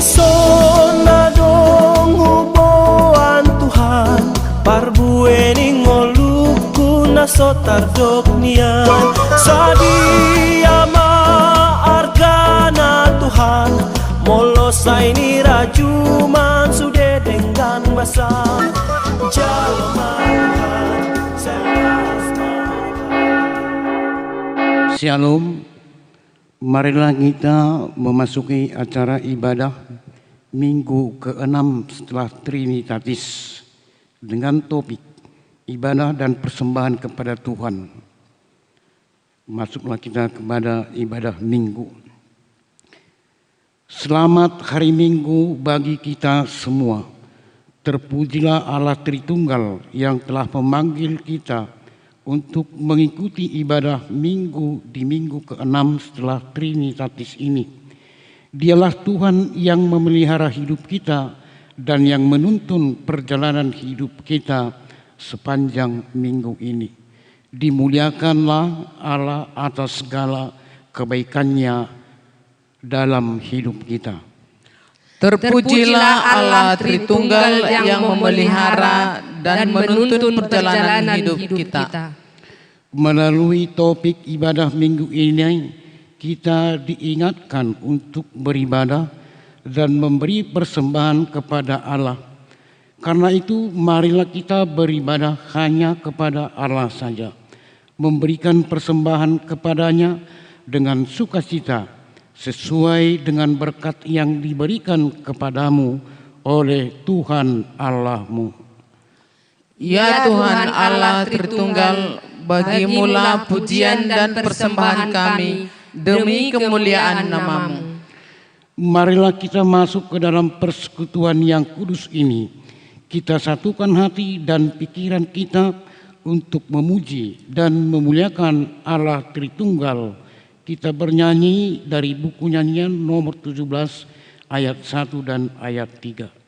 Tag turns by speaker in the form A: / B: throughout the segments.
A: Isona dong huboan Tuhan parbueni ngoluku nasotar doknian sadia ma argana Tuhan molosai ni rajuman sudah dengan basah
B: Shalom, marilah kita memasuki acara ibadah minggu ke-6 setelah Trinitatis dengan topik ibadah dan persembahan kepada Tuhan. Masuklah kita kepada ibadah minggu. Selamat hari Minggu bagi kita semua. Terpujilah Allah Tritunggal yang telah memanggil kita untuk mengikuti ibadah minggu di minggu ke-6 setelah Trinitatis ini. Dialah Tuhan yang memelihara hidup kita dan yang menuntun perjalanan hidup kita sepanjang minggu ini. Dimuliakanlah Allah atas segala kebaikannya dalam hidup kita.
C: Terpujilah Allah Tritunggal yang memelihara dan menuntun perjalanan hidup kita.
B: Melalui topik ibadah minggu ini, kita diingatkan untuk beribadah dan memberi persembahan kepada Allah. Karena itu, marilah kita beribadah hanya kepada Allah saja, memberikan persembahan kepadanya dengan sukacita, sesuai dengan berkat yang diberikan kepadamu oleh Tuhan Allahmu.
C: Ya Tuhan Allah Tritunggal, bagimulah pujian dan persembahan kami demi kemuliaan nama-Mu.
B: Marilah kita masuk ke dalam persekutuan yang kudus ini. Kita satukan hati dan pikiran kita untuk memuji dan memuliakan Allah Tritunggal. Kita bernyanyi dari buku nyanyian nomor 17 ayat 1 dan ayat 3.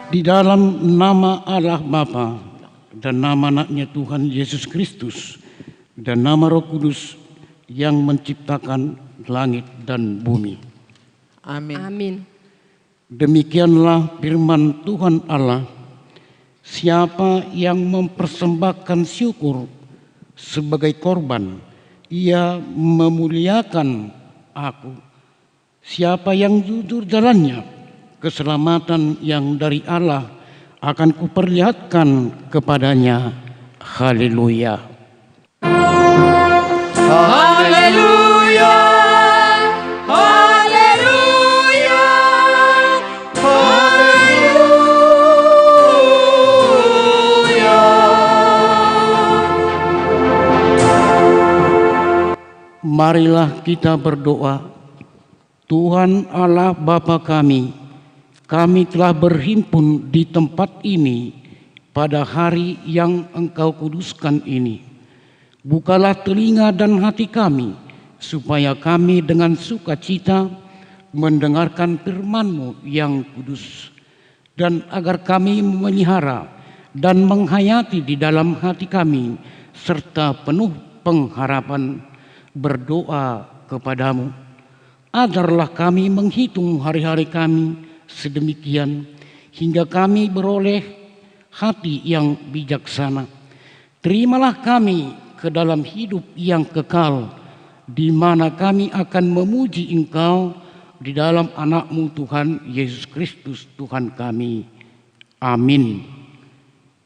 B: Di dalam nama Allah Bapa dan nama anaknya Tuhan Yesus Kristus dan nama Roh Kudus yang menciptakan langit dan bumi.
C: Amin.
D: Amin.
B: Demikianlah firman Tuhan Allah, siapa yang mempersembahkan syukur sebagai korban, ia memuliakan aku. Siapa yang jujur jalannya, keselamatan yang dari Allah akan kuperlihatkan kepadanya. Haleluya.
C: Haleluya, haleluya, haleluya.
B: Marilah kita berdoa. Tuhan Allah Bapa kami telah berhimpun di tempat ini pada hari yang Engkau kuduskan ini. Bukalah telinga dan hati kami, supaya kami dengan sukacita mendengarkan firman-Mu yang kudus, dan agar kami memelihara dan menghayati di dalam hati kami, serta penuh pengharapan berdoa kepadamu. Ajarlah kami menghitung hari-hari kami sedemikian, hingga kami beroleh hati yang bijaksana. Terimalah kami ke dalam hidup yang kekal, di mana kami akan memuji Engkau di dalam anak-Mu Tuhan Yesus Kristus Tuhan kami. Amin.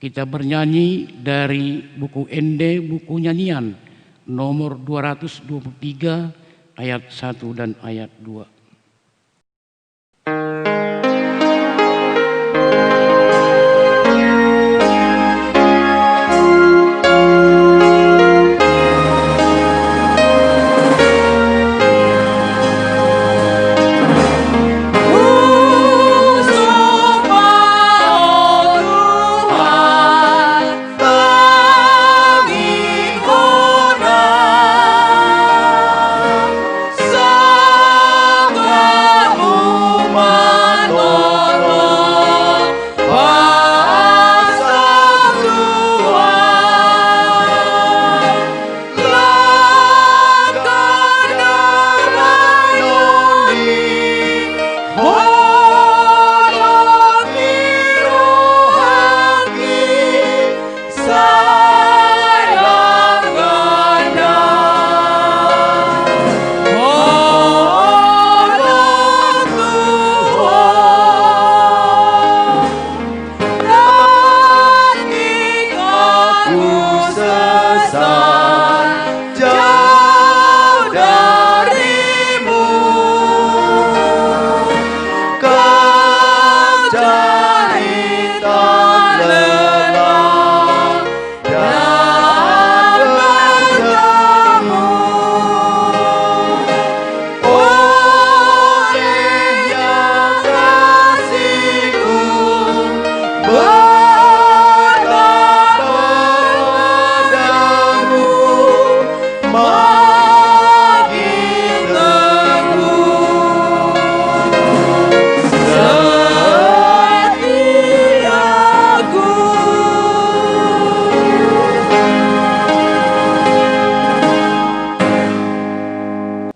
B: Kita bernyanyi dari buku Ende, buku nyanyian nomor 223 ayat 1 dan ayat 2.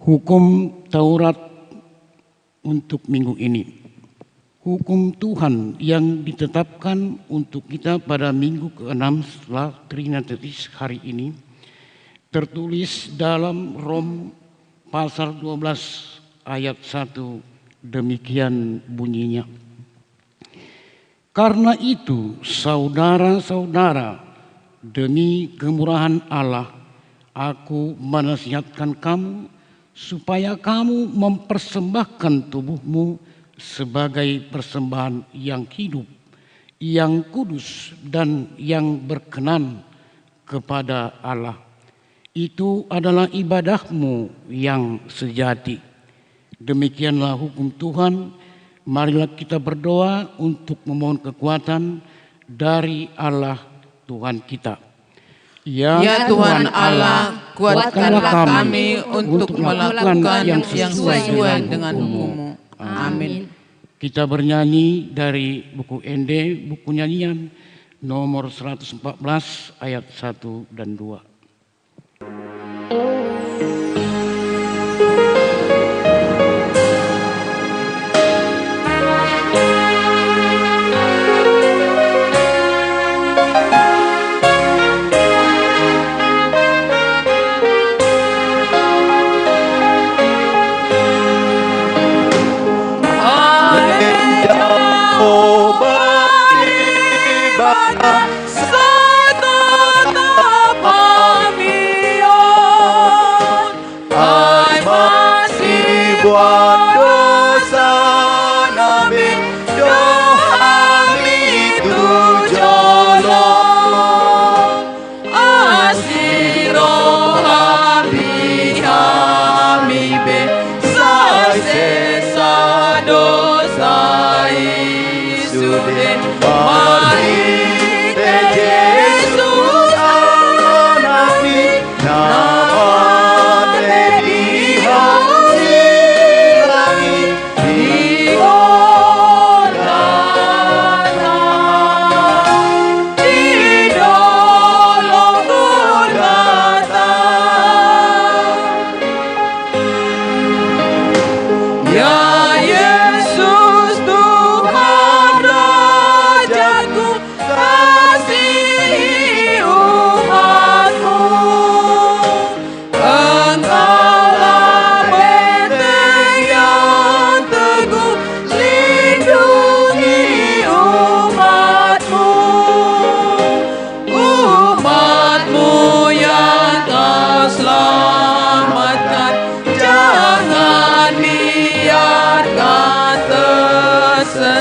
B: Hukum Taurat untuk minggu ini. Hukum Tuhan yang ditetapkan untuk kita pada minggu ke-6 setelah Trinitatis hari ini tertulis dalam Rom pasal 12 ayat 1, demikian bunyinya. Karena itu saudara-saudara, demi kemurahan Allah, aku menasihatkan kamu supaya kamu mempersembahkan tubuhmu sebagai persembahan yang hidup, yang kudus dan yang berkenan kepada Allah. Itu adalah ibadahmu yang sejati. Demikianlah hukum Tuhan. Marilah kita berdoa untuk memohon kekuatan dari Allah Tuhan kita.
C: Ya Tuhan Allah, kuatkanlah kami untuk melakukan yang sesuai dengan hukum-Mu. Amin.
B: Kita bernyanyi dari buku Ende, buku nyanyian nomor 114 ayat 1 dan 2.
A: Oh, bagi
D: buat dosa Nabi, doa itu jolong. Asiro habi hami be, sai sesa dosa isude. Mari Yesus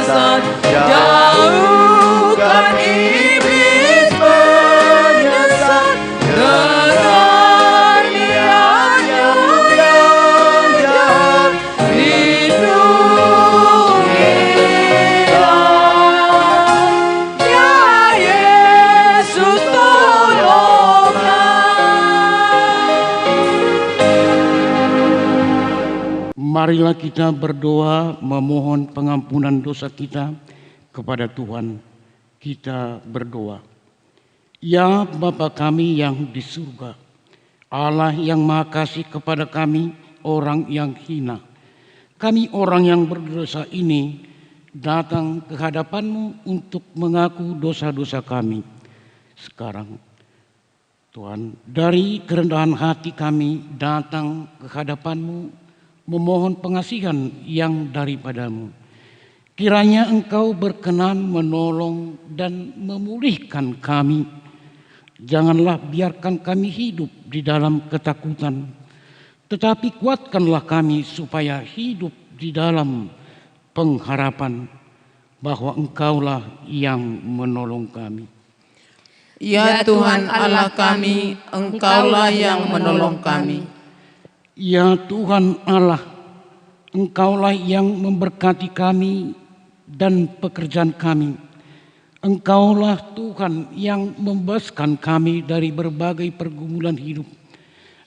D: anami jauhkan iblis penyesat dengan niatnya yang jahat. Lindungilah ya Yesus, tolonglah.
B: Marilah kita berdoa memohon pengampunan dosa kita kepada Tuhan. Kita berdoa. Ya Bapa kami yang di surga, Allah yang Maha Kasih kepada kami orang yang hina. Kami orang yang berdosa ini datang ke hadapan-Mu untuk mengaku dosa-dosa kami. Sekarang Tuhan, dari kerendahan hati kami datang ke hadapan-Mu memohon pengasihan yang daripada-Mu. Kiranya Engkau berkenan menolong dan memulihkan kami. Janganlah biarkan kami hidup di dalam ketakutan, tetapi kuatkanlah kami supaya hidup di dalam pengharapan bahwa Engkaulah yang menolong kami.
C: Ya Tuhan Allah kami, Engkaulah yang menolong kami.
B: Ya Tuhan Allah, Engkaulah yang memberkati kami dan pekerjaan kami. Engkaulah Tuhan yang membebaskan kami dari berbagai pergumulan hidup,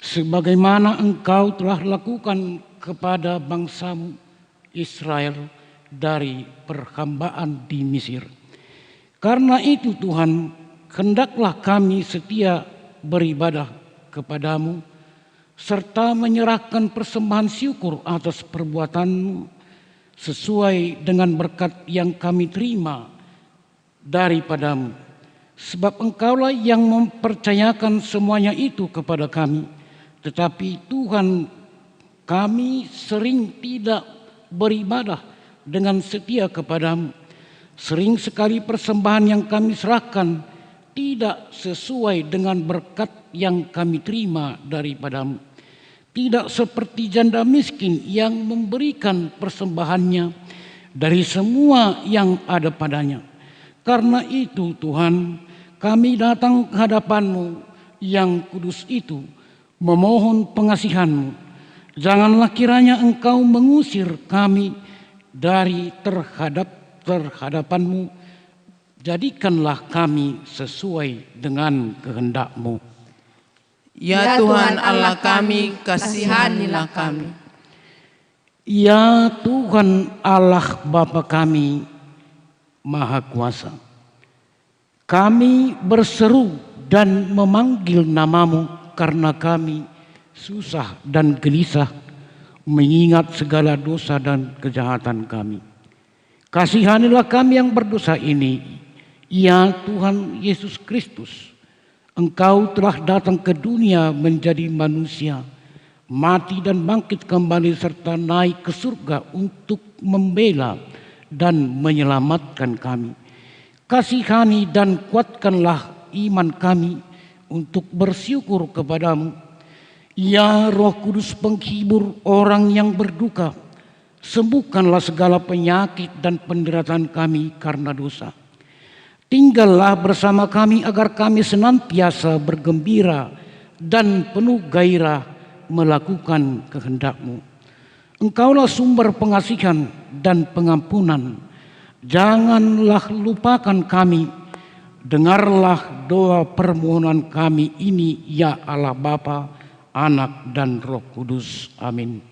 B: sebagaimana Engkau telah lakukan kepada bangsa-Mu Israel dari perhambaan di Mesir. Karena itu Tuhan, hendaklah kami setia beribadah kepadamu, serta menyerahkan persembahan syukur atas perbuatan-Mu sesuai dengan berkat yang kami terima daripada-Mu. Sebab Engkaulah yang mempercayakan semuanya itu kepada kami. Tetapi Tuhan, kami sering tidak beribadah dengan setia kepada-Mu. Sering sekali persembahan yang kami serahkan tidak sesuai dengan berkat yang kami terima daripada-Mu. Tidak seperti janda miskin yang memberikan persembahannya dari semua yang ada padanya. Karena itu Tuhan, kami datang ke hadapan-Mu yang kudus itu, memohon pengasihan-Mu. Janganlah kiranya Engkau mengusir kami dari terhadapan-Mu. Jadikanlah kami sesuai dengan kehendak-Mu.
C: Ya Tuhan Allah kami, kasihanilah kami.
B: Ya Tuhan Allah Bapa kami Maha Kuasa, kami berseru dan memanggil nama-Mu karena kami susah dan gelisah mengingat segala dosa dan kejahatan kami. Kasihanilah kami yang berdosa ini. Ya Tuhan Yesus Kristus, Engkau telah datang ke dunia menjadi manusia, mati dan bangkit kembali serta naik ke surga untuk membela dan menyelamatkan kami. Kasihani dan kuatkanlah iman kami untuk bersyukur kepadamu. Ya Roh Kudus penghibur orang yang berduka, sembuhkanlah segala penyakit dan penderitaan kami karena dosa. Tinggallah bersama kami agar kami senantiasa bergembira dan penuh gairah melakukan kehendak-Mu. Engkaulah sumber pengasihan dan pengampunan. Janganlah lupakan kami. Dengarlah doa permohonan kami ini, ya Allah Bapa, Anak dan Roh Kudus. Amin.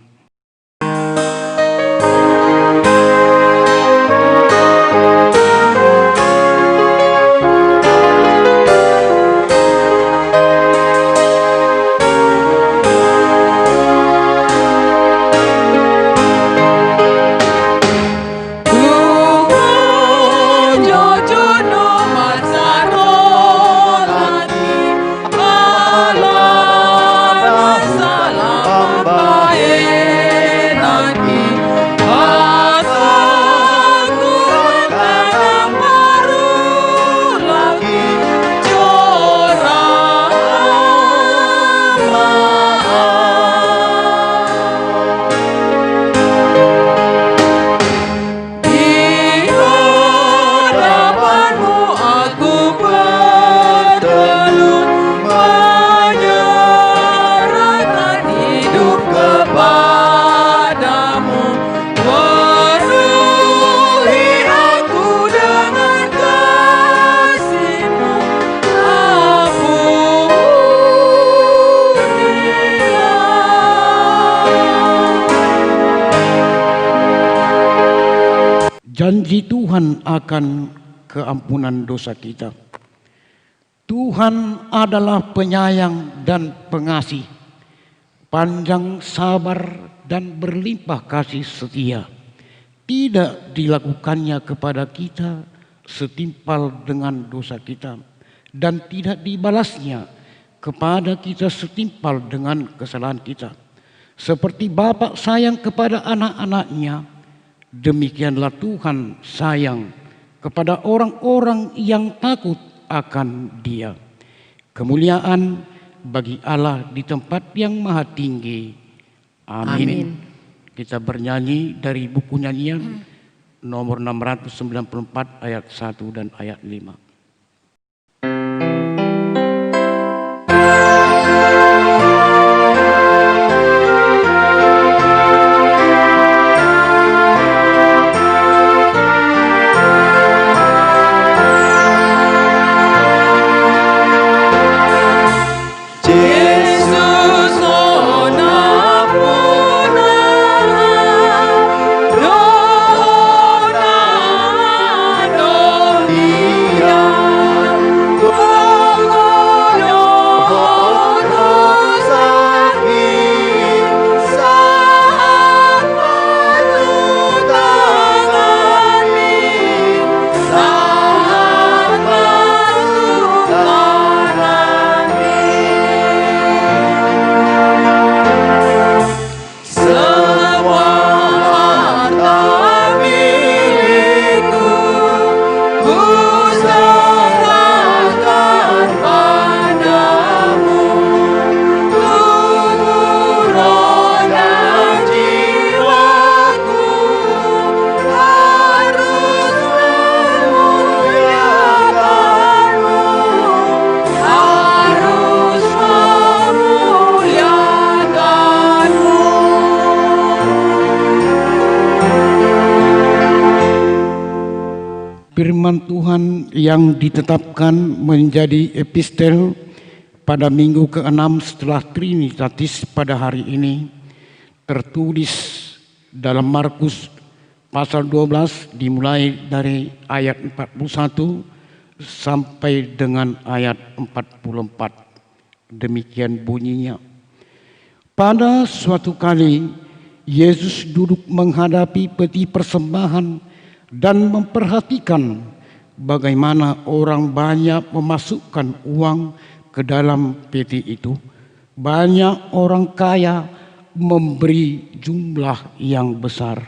B: Janji Tuhan akan keampunan dosa kita. Tuhan adalah penyayang dan pengasih, panjang sabar dan berlimpah kasih setia. Tidak dilakukannya kepada kita setimpal dengan dosa kita, dan tidak dibalasnya kepada kita setimpal dengan kesalahan kita. Seperti Bapa sayang kepada anak-anaknya, demikianlah Tuhan sayang kepada orang-orang yang takut akan Dia. Kemuliaan bagi Allah di tempat yang maha tinggi. Amin. Kita bernyanyi dari buku nyanyian nomor 694 ayat 1 dan ayat 5. Firman Tuhan yang ditetapkan menjadi epistel pada minggu ke-6 setelah Trinitatis pada hari ini tertulis dalam Markus pasal 12 dimulai dari ayat 41 sampai dengan ayat 44. Demikian bunyinya. Pada suatu kali Yesus duduk menghadapi peti persembahan dan memperhatikan bagaimana orang banyak memasukkan uang ke dalam peti itu. Banyak orang kaya memberi jumlah yang besar.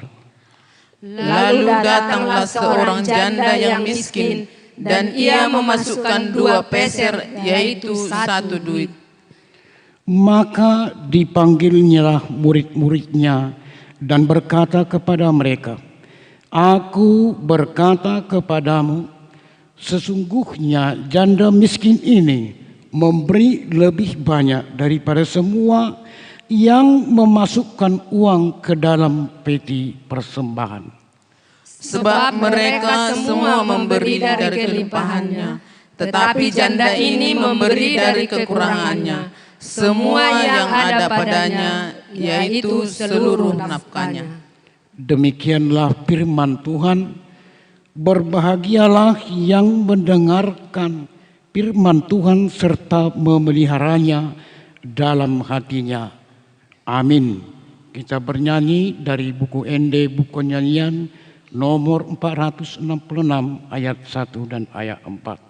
C: Lalu datanglah seorang janda yang miskin dan ia memasukkan 2 peser, yaitu 1 duit.
B: Maka dipanggilnyalah murid-muridnya dan berkata kepada mereka, "Aku berkata kepadamu, sesungguhnya janda miskin ini memberi lebih banyak daripada semua yang memasukkan uang ke dalam peti persembahan.
C: Sebab mereka semua memberi dari kelimpahannya, tetapi janda ini memberi dari kekurangannya, semua yang ada padanya, yaitu seluruh nafkahnya."
B: Demikianlah firman Tuhan. Berbahagialah yang mendengarkan firman Tuhan serta memeliharanya dalam hatinya. Amin. Kita bernyanyi dari buku ND, buku nyanyian nomor 466 ayat 1 dan ayat 4.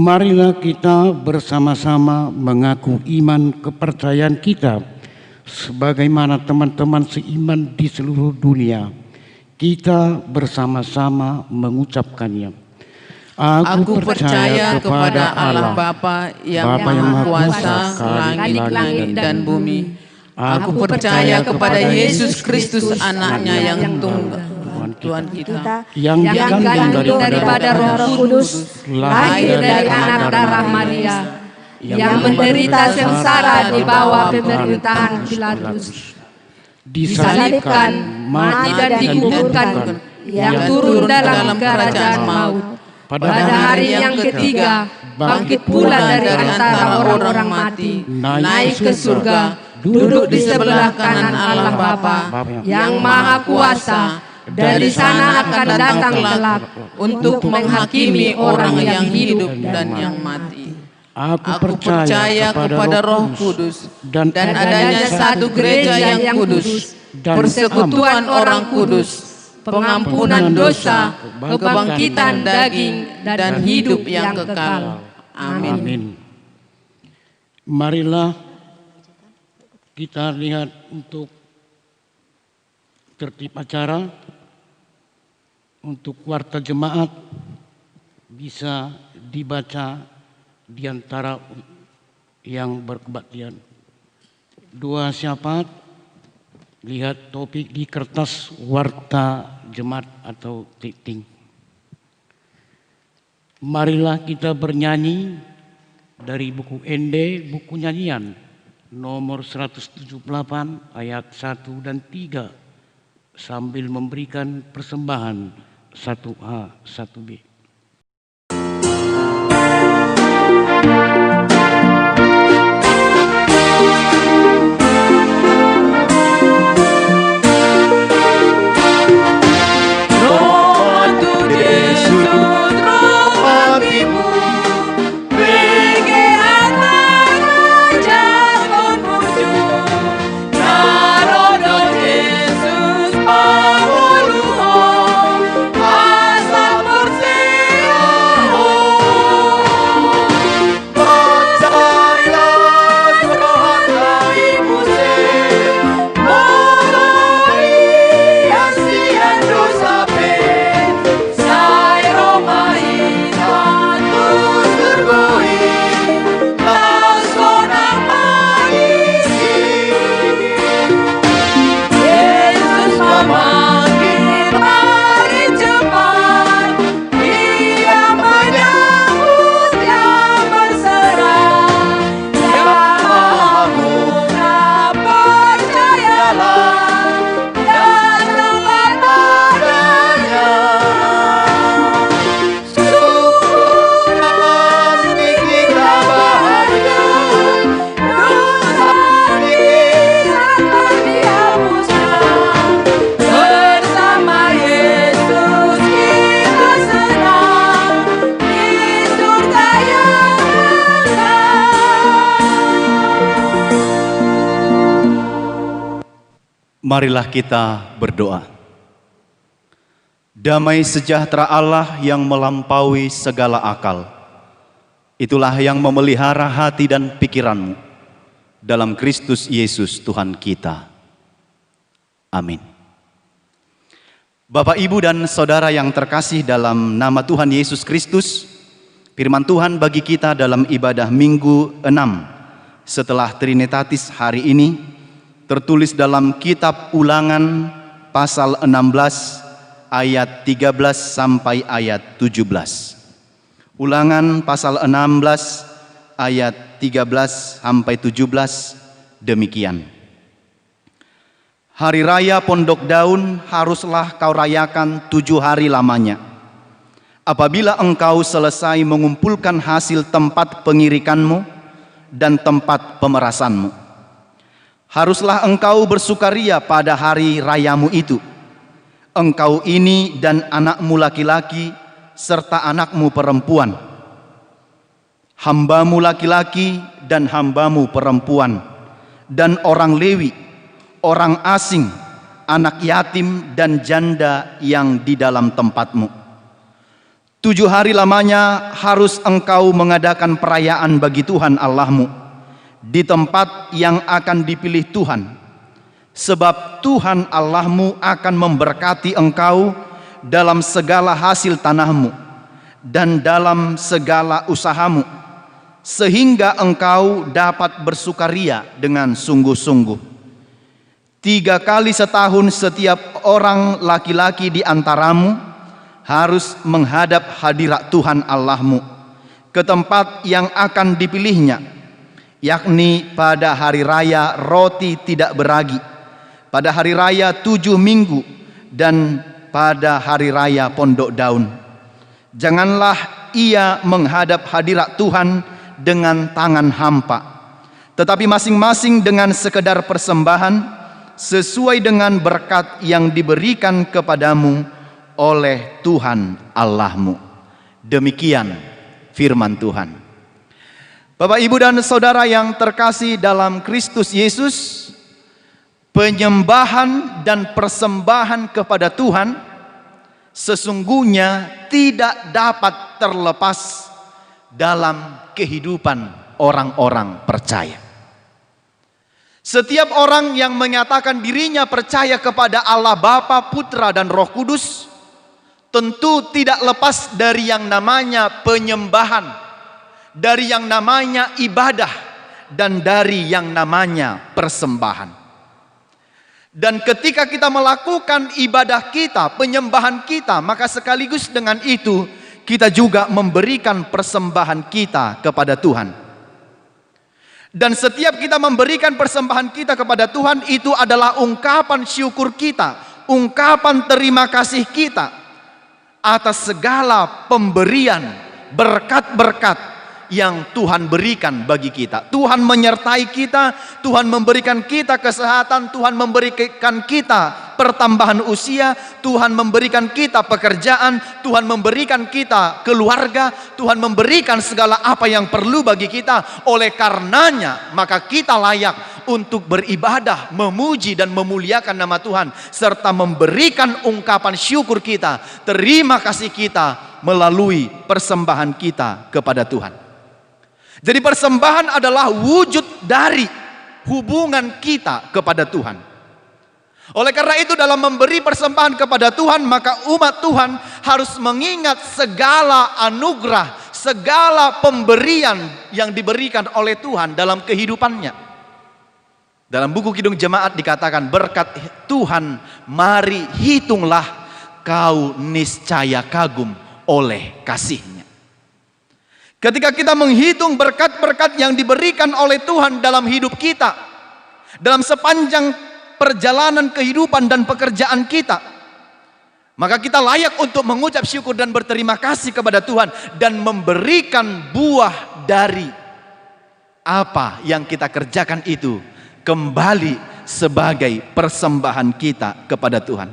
B: Marilah kita bersama-sama mengaku iman kepercayaan kita sebagaimana teman-teman seiman di seluruh dunia. Kita bersama-sama mengucapkannya.
C: Aku percaya kepada Allah Bapa yang Maha Kuasa langit dan bumi. Aku percaya kepada Yesus Kristus anaknya yang tunggal, Tuhan kita,
B: yang dikandung daripada Roh Kudus,
D: lahir dari anak darah Maria, yang menderita sengsara di bawah pemerintahan Pilatus, disalibkan, mati dan dikuburkan, yang turun dalam kerajaan maut. Pada hari yang ketiga, bangkit pula dari antara orang-orang mati, naik ke surga, duduk di sebelah kanan Allah Bapa yang Maha Kuasa. Dari sana akan datang kelak
C: untuk menghakimi orang yang hidup dan yang mati. Aku percaya kepada Roh Kudus dan adanya satu gereja yang kudus, persekutuan orang kudus, pengampunan dosa, kebangkitan daging, dan hidup yang kekal. Amin.
B: Marilah kita lihat untuk tertib acara. Untuk warta jemaat bisa dibaca di antara yang berkebaktian. 2 syafaat, lihat topik di kertas warta jemaat atau titing. Marilah kita bernyanyi dari buku ND, buku nyanyian nomor 178 ayat 1 dan 3 sambil memberikan persembahan 1A, 1B.
D: Roh
E: Marilah kita berdoa. Damai sejahtera Allah yang melampaui segala akal, itulah yang memelihara hati dan pikiranmu dalam Kristus Yesus Tuhan kita. Amin. Bapak, Ibu, dan Saudara yang terkasih dalam nama Tuhan Yesus Kristus, firman Tuhan bagi kita dalam ibadah Minggu 6 setelah Trinitatis hari ini tertulis dalam kitab Ulangan pasal 16 ayat 13 sampai ayat 17. Ulangan pasal 16 ayat 13 sampai 17 demikian. Hari raya Pondok Daun haruslah kau rayakan 7 hari lamanya. Apabila engkau selesai mengumpulkan hasil tempat pengirikanmu dan tempat pemerasanmu, haruslah engkau bersukaria pada hari rayamu itu. Engkau ini dan anakmu laki-laki serta anakmu perempuan, hambamu laki-laki dan hambamu perempuan, dan orang Lewi, orang asing, anak yatim dan janda yang di dalam tempatmu. 7 hari lamanya harus engkau mengadakan perayaan bagi Tuhan Allahmu di tempat yang akan dipilih Tuhan, sebab Tuhan Allahmu akan memberkati engkau dalam segala hasil tanahmu dan dalam segala usahamu, sehingga engkau dapat bersukaria dengan sungguh-sungguh. 3 kali setahun setiap orang laki-laki di antaramu harus menghadap hadirat Tuhan Allahmu ke tempat yang akan dipilihnya, yakni pada hari raya roti tidak beragi, pada hari raya 7 minggu, dan pada hari raya Pondok Daun. Janganlah ia menghadap hadirat Tuhan dengan tangan hampa, tetapi masing-masing dengan sekedar persembahan sesuai dengan berkat yang diberikan kepadamu oleh Tuhan Allahmu. Demikian firman Tuhan. Bapak, Ibu, dan Saudara yang terkasih dalam Kristus Yesus, penyembahan dan persembahan kepada Tuhan sesungguhnya tidak dapat terlepas dalam kehidupan orang-orang percaya. Setiap orang yang menyatakan dirinya percaya kepada Allah Bapa, Putra, dan Roh Kudus tentu tidak lepas dari yang namanya penyembahan, dari yang namanya ibadah, dan dari yang namanya persembahan. Dan ketika kita melakukan ibadah kita, penyembahan kita, maka sekaligus dengan itu kita juga memberikan persembahan kita kepada Tuhan. Dan setiap kita memberikan persembahan kita kepada Tuhan, itu adalah ungkapan syukur kita, ungkapan terima kasih kita atas segala pemberian berkat-berkat yang Tuhan berikan bagi kita. Tuhan menyertai kita, Tuhan memberikan kita kesehatan, Tuhan memberikan kita pertambahan usia, Tuhan memberikan kita pekerjaan, Tuhan memberikan kita keluarga, Tuhan memberikan segala apa yang perlu bagi kita. Oleh karenanya, maka kita layak untuk beribadah, memuji dan memuliakan nama Tuhan, serta memberikan ungkapan syukur kita, terima kasih kita melalui persembahan kita kepada Tuhan. Jadi persembahan adalah wujud dari hubungan kita kepada Tuhan. Oleh karena itu, dalam memberi persembahan kepada Tuhan, maka umat Tuhan harus mengingat segala anugerah, segala pemberian yang diberikan oleh Tuhan dalam kehidupannya. Dalam buku Kidung Jemaat dikatakan, berkat Tuhan mari hitunglah kau niscaya kagum oleh kasih-Nya. Ketika kita menghitung berkat-berkat yang diberikan oleh Tuhan dalam hidup kita, dalam sepanjang perjalanan kehidupan dan pekerjaan kita, maka kita layak untuk mengucap syukur dan berterima kasih kepada Tuhan dan memberikan buah dari apa yang kita kerjakan itu kembali sebagai persembahan kita kepada Tuhan.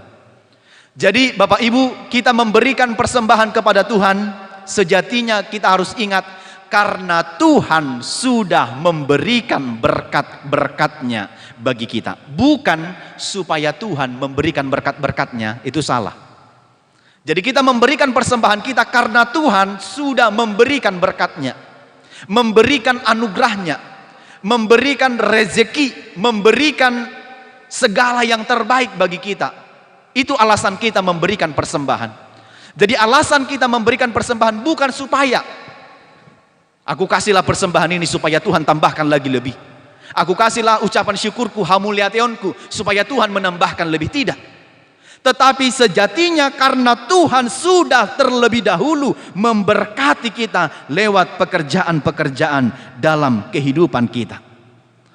E: Jadi Bapak Ibu, kita memberikan persembahan kepada Tuhan, sejatinya kita harus ingat karena Tuhan sudah memberikan berkat-berkatnya bagi kita. Bukan supaya Tuhan memberikan berkat-berkatnya, itu salah. Jadi kita memberikan persembahan kita karena Tuhan sudah memberikan berkatnya, memberikan anugerahnya, memberikan rezeki, memberikan segala yang terbaik bagi kita. Itu alasan kita memberikan persembahan. Jadi alasan kita memberikan persembahan bukan supaya aku kasihlah persembahan ini supaya Tuhan tambahkan lagi lebih. Aku kasihlah ucapan syukurku, hamuliationku, supaya Tuhan menambahkan lebih. Tidak. Tetapi sejatinya karena Tuhan sudah terlebih dahulu memberkati kita lewat pekerjaan-pekerjaan dalam kehidupan kita.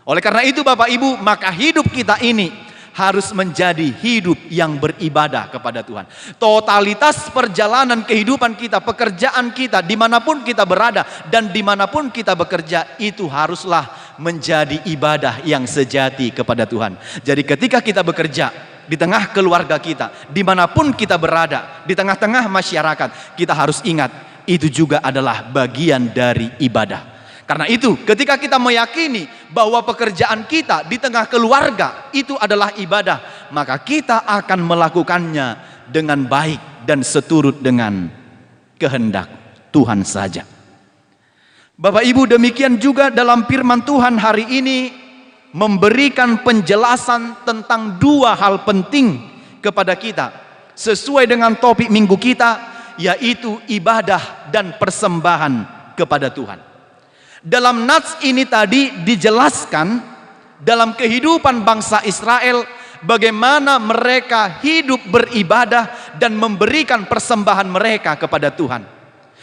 E: Oleh karena itu Bapak Ibu, maka hidup kita ini harus menjadi hidup yang beribadah kepada Tuhan. Totalitas perjalanan kehidupan kita, pekerjaan kita, dimanapun kita berada dan dimanapun kita bekerja, itu haruslah menjadi ibadah yang sejati kepada Tuhan. Jadi ketika kita bekerja, di tengah keluarga kita, dimanapun kita berada, di tengah-tengah masyarakat, kita harus ingat, itu juga adalah bagian dari ibadah. Karena itu ketika kita meyakini bahwa pekerjaan kita di tengah keluarga itu adalah ibadah, maka kita akan melakukannya dengan baik dan seturut dengan kehendak Tuhan saja. Bapak Ibu, demikian juga dalam firman Tuhan hari ini memberikan penjelasan tentang dua hal penting kepada kita sesuai dengan topik minggu kita, yaitu ibadah dan persembahan kepada Tuhan. Dalam nats ini tadi dijelaskan dalam kehidupan bangsa Israel bagaimana mereka hidup beribadah dan memberikan persembahan mereka kepada Tuhan.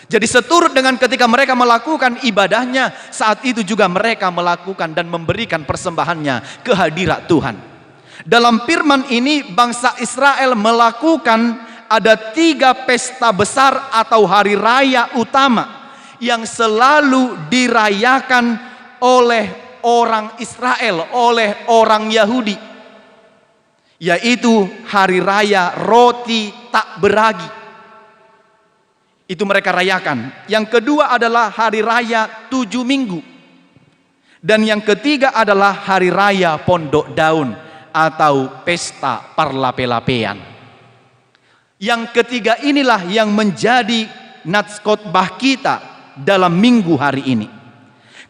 E: Jadi seturut dengan ketika mereka melakukan ibadahnya, saat itu juga mereka melakukan dan memberikan persembahannya ke hadirat Tuhan. Dalam firman ini bangsa Israel melakukan ada 3 pesta besar atau hari raya utama yang selalu dirayakan oleh orang Israel, oleh orang Yahudi, yaitu hari raya roti tak beragi. Itu mereka rayakan. Yang kedua adalah hari raya 7 minggu. Dan yang ketiga adalah hari raya pondok daun atau pesta parlape-lapean. Yang ketiga inilah yang menjadi nats khotbah kita dalam minggu hari ini.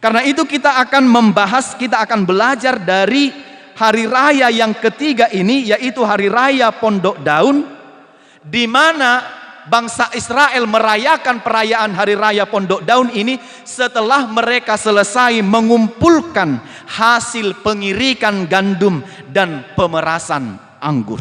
E: Karena itu kita akan membahas, kita akan belajar dari hari raya yang ketiga ini, yaitu hari raya pondok daun, di mana bangsa Israel merayakan perayaan hari raya pondok daun ini setelah mereka selesai mengumpulkan hasil pengirikan gandum dan pemerasan anggur.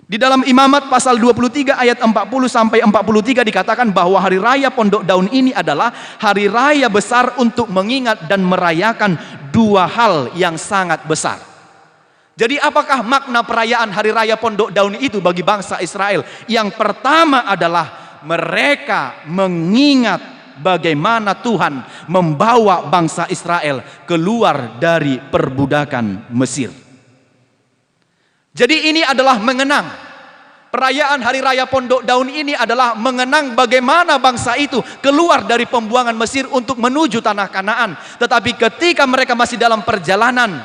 E: Di dalam Imamat pasal 23 ayat 40 sampai 43 dikatakan bahwa hari raya pondok daun ini adalah hari raya besar untuk mengingat dan merayakan 2 hal yang sangat besar. Jadi apakah makna perayaan hari raya pondok daun itu bagi bangsa Israel? Yang pertama adalah mereka mengingat bagaimana Tuhan membawa bangsa Israel keluar dari perbudakan Mesir. Jadi ini adalah mengenang. Perayaan hari raya pondok daun ini adalah mengenang bagaimana bangsa itu keluar dari pembuangan Mesir untuk menuju tanah Kanaan. Tetapi ketika mereka masih dalam perjalanan,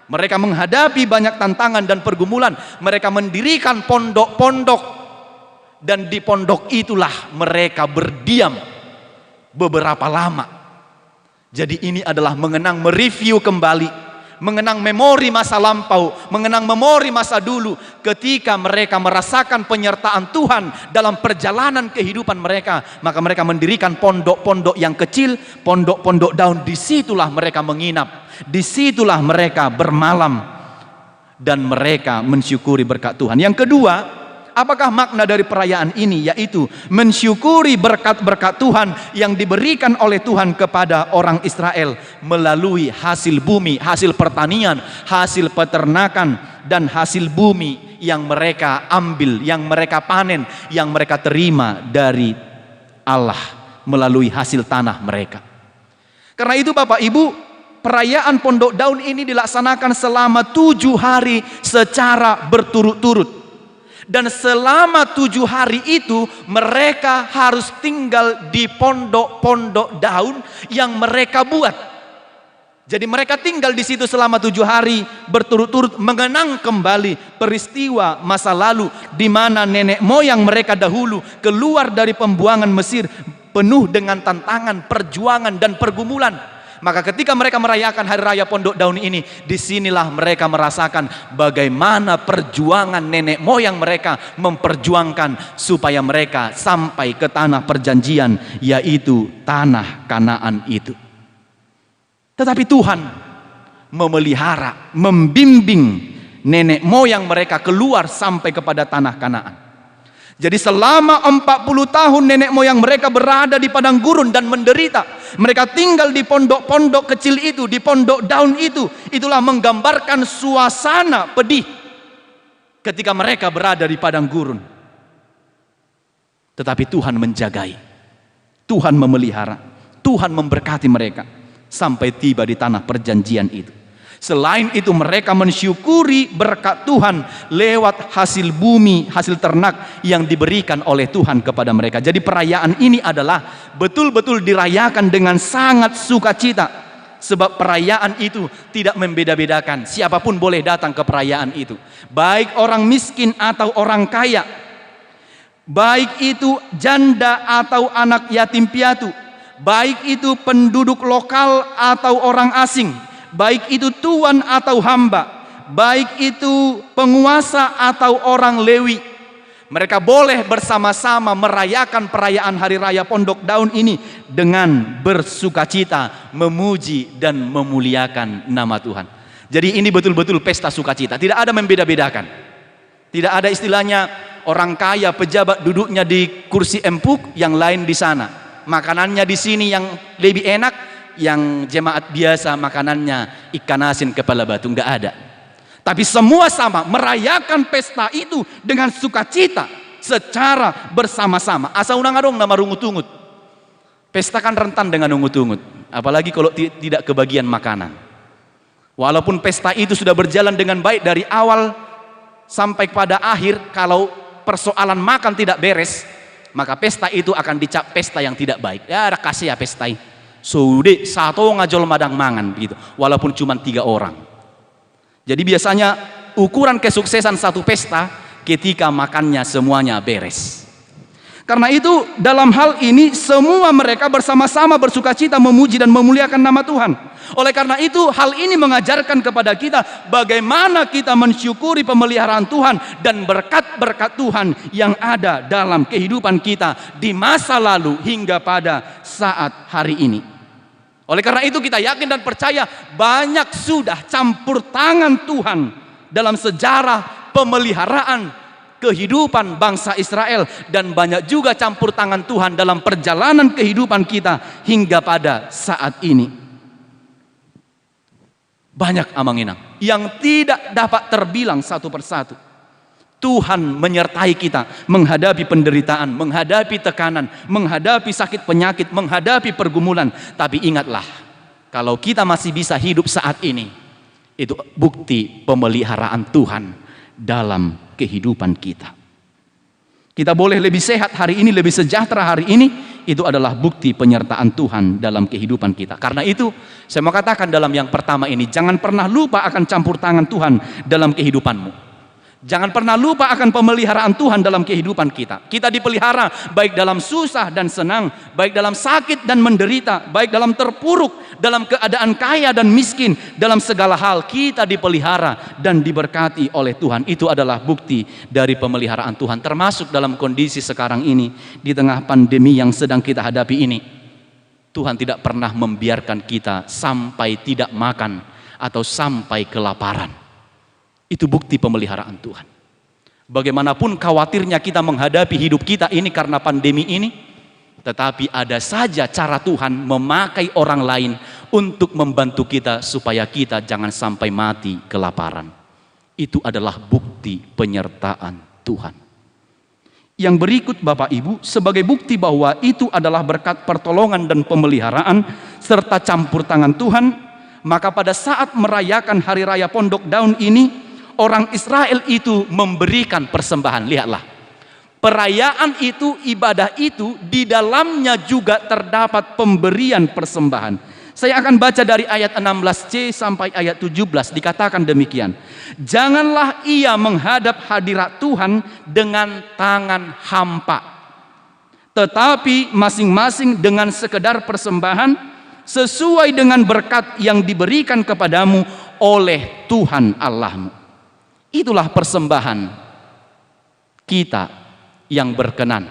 E: mereka menghadapi banyak tantangan dan pergumulan. Mereka mendirikan pondok-pondok, dan di pondok itulah mereka berdiam beberapa lama. Jadi ini adalah mengenang, mereview kembali, mengenang memori masa lampau, mengenang memori masa dulu ketika mereka merasakan penyertaan Tuhan dalam perjalanan kehidupan mereka. Maka mereka mendirikan pondok-pondok yang kecil, pondok-pondok daun. Disitulah mereka menginap, disitulah mereka bermalam, dan mereka mensyukuri berkat Tuhan. Yang kedua, apakah makna dari perayaan ini? Yaitu mensyukuri berkat-berkat Tuhan yang diberikan oleh Tuhan kepada orang Israel melalui hasil bumi, hasil pertanian, hasil peternakan, dan hasil bumi yang mereka ambil, yang mereka panen, yang mereka terima dari Allah melalui hasil tanah mereka. Karena itu Bapak Ibu, perayaan pondok daun ini dilaksanakan selama 7 hari secara berturut-turut. Dan selama 7 hari itu mereka harus tinggal di pondok-pondok daun yang mereka buat. Jadi mereka tinggal di situ selama 7 hari berturut-turut mengenang kembali peristiwa masa lalu di mana nenek moyang mereka dahulu keluar dari pembuangan Mesir penuh dengan tantangan, perjuangan dan pergumulan. Maka ketika mereka merayakan hari raya Pondok Daun ini, disinilah mereka merasakan bagaimana perjuangan nenek moyang mereka memperjuangkan supaya mereka sampai ke tanah perjanjian, yaitu tanah Kanaan itu. Tetapi Tuhan memelihara, membimbing nenek moyang mereka keluar sampai kepada tanah Kanaan. Jadi selama 40 tahun nenek moyang mereka berada di padang gurun dan menderita. Mereka tinggal di pondok-pondok kecil itu, di pondok daun itu. Itulah menggambarkan suasana pedih ketika mereka berada di padang gurun. Tetapi Tuhan menjagai, Tuhan memelihara, Tuhan memberkati mereka sampai tiba di tanah perjanjian itu. Selain itu mereka mensyukuri berkat Tuhan lewat hasil bumi, hasil ternak yang diberikan oleh Tuhan kepada mereka. Jadi perayaan ini adalah betul-betul dirayakan dengan sangat sukacita. Sebab perayaan itu tidak membeda-bedakan. Siapapun boleh datang ke perayaan itu. Baik orang miskin atau orang kaya. Baik itu janda atau anak yatim piatu. Baik itu penduduk lokal atau orang asing. Baik itu tuan atau hamba, baik itu penguasa atau orang Lewi, mereka boleh bersama-sama merayakan perayaan Hari Raya Pondok Daun ini dengan bersukacita, memuji dan memuliakan nama Tuhan. Jadi ini betul-betul pesta sukacita, tidak ada membeda-bedakan. Tidak ada istilahnya orang kaya pejabat duduknya di kursi empuk, yang lain di sana. Makanannya di sini yang lebih enak, yang jemaat biasa makanannya ikan asin kepala batu. Nggak ada. Tapi semua sama merayakan pesta itu dengan sukacita secara bersama-sama. Asa unang adong nama rungut-ungut. Pesta kan rentan dengan ungut-ungut, apalagi kalau tidak kebagian makanan. Walaupun pesta itu sudah berjalan dengan baik dari awal sampai pada akhir, kalau persoalan makan tidak beres, maka pesta itu akan dicap pesta yang tidak baik. Ya ada kasih ya pesta ini. Sudah satu ngajol madang mangan gitu, walaupun cuma 3 orang. Jadi biasanya ukuran kesuksesan satu pesta ketika makannya semuanya beres. Karena itu dalam hal ini semua mereka bersama-sama bersukacita memuji dan memuliakan nama Tuhan. Oleh karena itu hal ini mengajarkan kepada kita bagaimana kita mensyukuri pemeliharaan Tuhan dan berkat-berkat Tuhan yang ada dalam kehidupan kita di masa lalu hingga pada saat hari ini. Oleh karena itu kita yakin dan percaya banyak sudah campur tangan Tuhan dalam sejarah pemeliharaan kehidupan bangsa Israel, dan banyak juga campur tangan Tuhan dalam perjalanan kehidupan kita hingga pada saat ini. Banyak amang-inang yang tidak dapat terbilang satu persatu. Tuhan menyertai kita menghadapi penderitaan, menghadapi tekanan, menghadapi sakit penyakit, menghadapi pergumulan. Tapi ingatlah, kalau kita masih bisa hidup saat ini, itu bukti pemeliharaan Tuhan dalam kehidupan kita. Kita boleh lebih sehat hari ini, lebih sejahtera hari ini, itu adalah bukti penyertaan Tuhan dalam kehidupan kita. Karena itu saya mau katakan dalam yang pertama ini, jangan pernah lupa akan campur tangan Tuhan dalam kehidupanmu. Jangan pernah lupa akan pemeliharaan Tuhan dalam kehidupan kita. Kita dipelihara baik dalam susah dan senang, baik dalam sakit dan menderita, baik dalam terpuruk, dalam keadaan kaya dan miskin. Dalam segala hal kita dipelihara dan diberkati oleh Tuhan. Itu adalah bukti dari pemeliharaan Tuhan. Termasuk dalam kondisi sekarang ini, di tengah pandemi yang sedang kita hadapi ini, Tuhan tidak pernah membiarkan kita sampai tidak makan atau sampai kelaparan. Itu bukti pemeliharaan Tuhan. Bagaimanapun khawatirnya kita menghadapi hidup kita ini karena pandemi ini, tetapi ada saja cara Tuhan memakai orang lain untuk membantu kita supaya kita jangan sampai mati kelaparan. Itu adalah bukti penyertaan Tuhan. Yang berikut Bapak Ibu, sebagai bukti bahwa itu adalah berkat pertolongan dan pemeliharaan serta campur tangan Tuhan, maka pada saat merayakan Hari Raya Pondok Daun ini, orang Israel itu memberikan persembahan. Lihatlah, perayaan itu, ibadah itu, di dalamnya juga terdapat pemberian persembahan. Saya akan baca dari ayat 16c sampai ayat 17, dikatakan demikian. Janganlah ia menghadap hadirat Tuhan dengan tangan hampa, tetapi masing-masing dengan sekedar persembahan sesuai dengan berkat yang diberikan kepadamu oleh Tuhan Allahmu. Itulah persembahan kita yang berkenan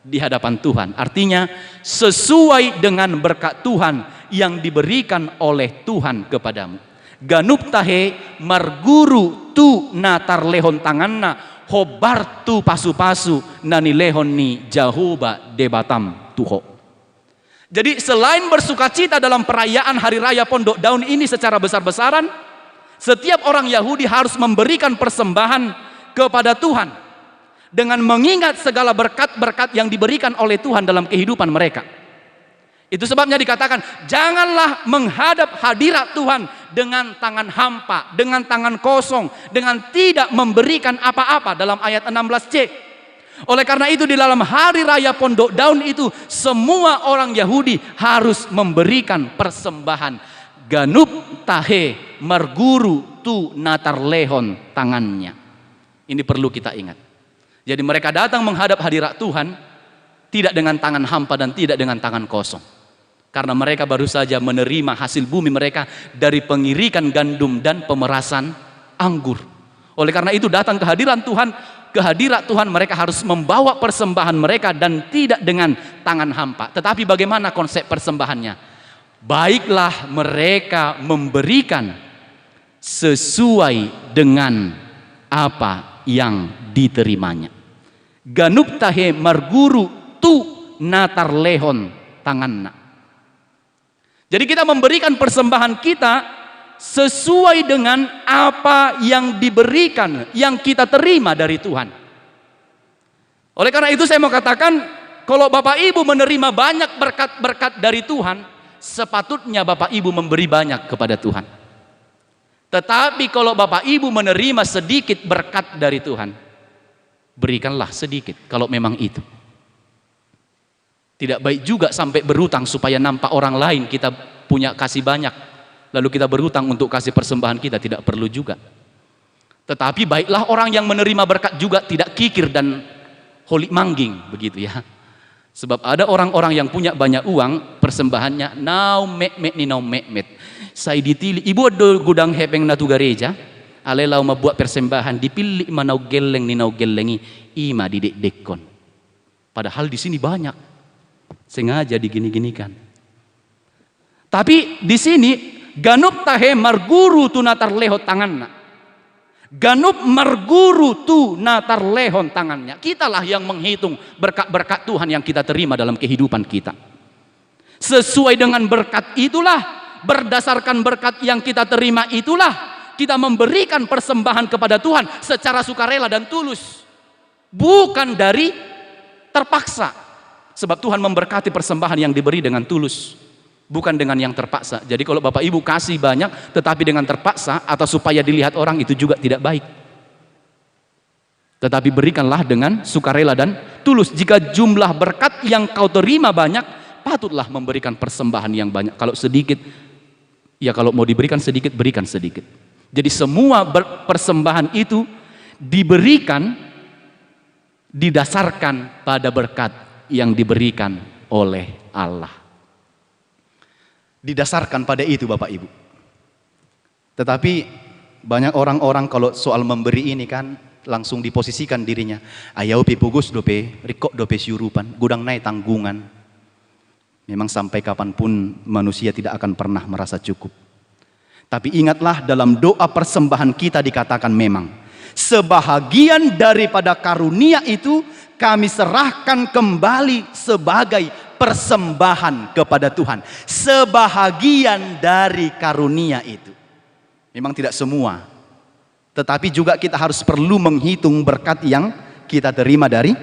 E: di hadapan Tuhan. Artinya sesuai dengan berkat Tuhan yang diberikan oleh Tuhan kepadamu. Ganup tahe marguru tu natar lehon tanganna hobar tu pasu-pasu nani lehon ni Jahoba debatam tuho. Jadi selain bersukacita dalam perayaan hari raya Pondok Daun ini secara besar-besaran, setiap orang Yahudi harus memberikan persembahan kepada Tuhan dengan mengingat segala berkat-berkat yang diberikan oleh Tuhan dalam kehidupan mereka. Itu sebabnya dikatakan, janganlah menghadap hadirat Tuhan dengan tangan hampa, dengan tangan kosong, dengan tidak memberikan apa-apa dalam ayat 16c. Oleh karena itu di dalam hari raya Pondok Daun itu, semua orang Yahudi harus memberikan persembahan. Ganup tahe marguru tu natar lehon tangannya. Ini perlu kita ingat. Jadi mereka datang menghadap hadirat Tuhan tidak dengan tangan hampa dan tidak dengan tangan kosong. Karena mereka baru saja menerima hasil bumi mereka dari pengirikan gandum dan pemerasan anggur. Oleh karena itu datang ke hadirat Tuhan mereka harus membawa persembahan mereka dan tidak dengan tangan hampa. Tetapi bagaimana konsep persembahannya? Baiklah mereka memberikan sesuai dengan apa yang diterimanya. Ganup tahe marguru tu natar lehon tanganna. Jadi kita memberikan persembahan kita sesuai dengan apa yang diberikan, yang kita terima dari Tuhan. Oleh karena itu saya mau katakan, kalau Bapak Ibu menerima banyak berkat-berkat dari Tuhan, sepatutnya Bapak Ibu memberi banyak kepada Tuhan. Tetapi kalau Bapak Ibu menerima sedikit berkat dari Tuhan, berikanlah sedikit kalau memang itu. Tidak baik juga sampai berutang supaya nampak orang lain kita punya kasih banyak, lalu kita berutang untuk kasih persembahan kita, tidak perlu juga. Tetapi baiklah orang yang menerima berkat juga tidak kikir dan holik mangging, begitu ya. Sebab ada orang-orang yang punya banyak uang, persembahannya nau mek-mek ni nau mek-mek. Saya ditili, ibu ada gudang hepeng natu gereja, alelau membuat persembahan, dipilih manau geleng ni nau gelengi, ima didek-dekon. Padahal di sini banyak. Sengaja digini-ginikan. Tapi di sini ganup tahe marguru tu natar leho tanganna. Ganup marguru tu natar lehon tangannya. Kitalah yang menghitung berkat-berkat Tuhan yang kita terima dalam kehidupan kita. Sesuai dengan berkat itulah, berdasarkan berkat yang kita terima itulah, kita memberikan persembahan kepada Tuhan secara sukarela dan tulus. Bukan dari terpaksa. Sebab Tuhan memberkati persembahan yang diberi dengan tulus, bukan dengan yang terpaksa. Jadi kalau Bapak Ibu kasih banyak tetapi dengan terpaksa atau supaya dilihat orang, itu juga tidak baik. Tetapi berikanlah dengan sukarela dan tulus. Jika jumlah berkat yang kau terima banyak, patutlah memberikan persembahan yang banyak. Kalau sedikit, ya kalau mau diberikan sedikit, berikan sedikit. Jadi semua persembahan itu diberikan didasarkan pada berkat yang diberikan oleh Allah. Didasarkan pada itu Bapak Ibu. Tetapi banyak orang-orang kalau soal memberi ini kan langsung diposisikan dirinya. Ayau pipugus dope, rikok dope siurupan, gudang naik tanggungan. Memang sampai kapanpun manusia tidak akan pernah merasa cukup. Tapi ingatlah dalam doa persembahan kita dikatakan memang sebahagian daripada karunia itu kami serahkan kembali sebagai persembahan kepada Tuhan. Sebahagian dari karunia itu. Memang tidak semua. Tetapi juga kita harus perlu menghitung berkat yang kita terima dari